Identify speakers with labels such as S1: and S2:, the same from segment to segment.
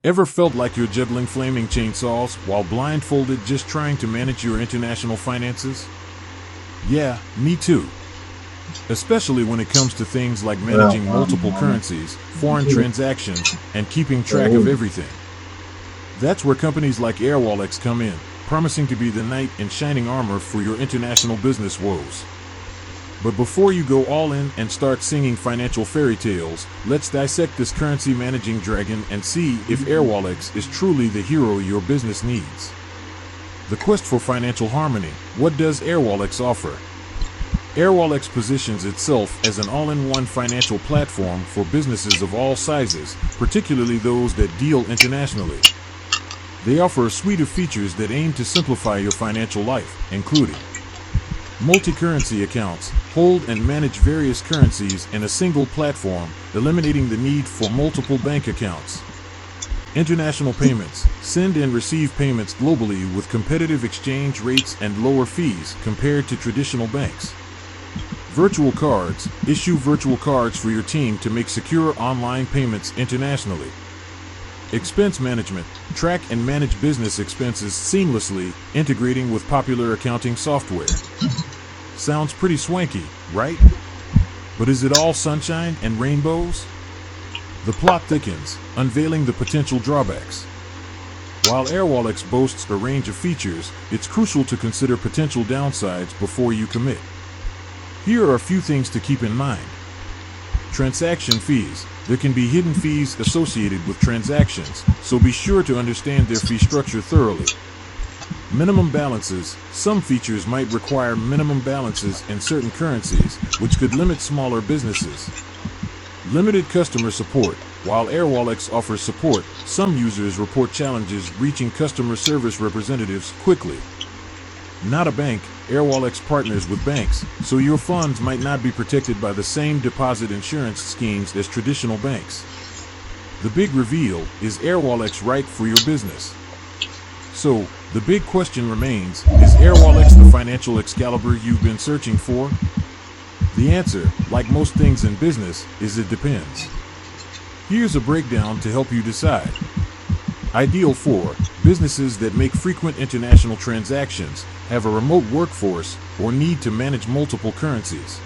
S1: Ever felt like you're juggling flaming chainsaws while blindfolded just trying to manage your international finances? Yeah, me too. Especially when it comes to things like managing multiple currencies, foreign transactions, and keeping track of everything. That's where companies like Airwallex come in, promising to be the knight in shining armor for your international business woes. But before you go all in and start singing financial fairy tales, let's dissect this currency managing dragon and see if Airwallex is truly the hero your business needs. The quest for financial harmony. What does Airwallex offer? Airwallex positions itself as an all-in-one financial platform for businesses of all sizes, particularly those that deal internationally. They offer a suite of features that aim to simplify your financial life, including multi-currency accounts. Hold and manage various currencies in a single platform, eliminating the need for multiple bank accounts. International payments. Send and receive payments globally with competitive exchange rates and lower fees compared to traditional banks. Virtual cards. Issue virtual cards for your team to make secure online payments internationally. Expense management. Track and manage business expenses seamlessly, integrating with popular accounting software. Sounds pretty swanky, right? But is it all sunshine and rainbows? The plot thickens, unveiling the potential drawbacks. While Airwallex boasts a range of features, it's crucial to consider potential downsides before you commit. Here are a few things to keep in mind. Transaction fees. There can be hidden fees associated with transactions, so be sure to understand their fee structure thoroughly. Minimum balances. Some features might require minimum balances in certain currencies, which could limit smaller businesses. Limited customer support. While Airwallex offers support, some users report challenges reaching customer service representatives quickly. Not a bank, Airwallex partners with banks, so your funds might not be protected by the same deposit insurance schemes as traditional banks. The big reveal, is Airwallex right for your business? So, the big question remains, is Airwallex the financial Excalibur you've been searching for? The answer, like most things in business, is it depends. Here's a breakdown to help you decide. Ideal for businesses that make frequent international transactions, have a remote workforce, or need to manage multiple currencies.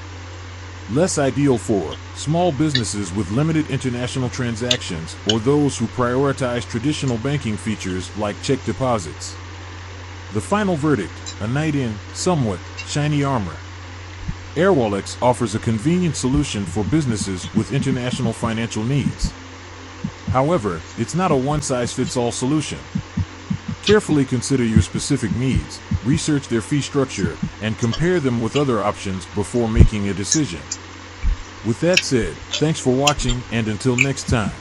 S1: Less ideal for small businesses with limited international transactions or those who prioritize traditional banking features like check deposits. The final verdict, a knight in, somewhat, shiny armor. Airwallex offers a convenient solution for businesses with international financial needs. However, it's not a one-size-fits-all solution. Carefully consider your specific needs, research their fee structure, and compare them with other options before making a decision. With that said, thanks for watching, and until next time.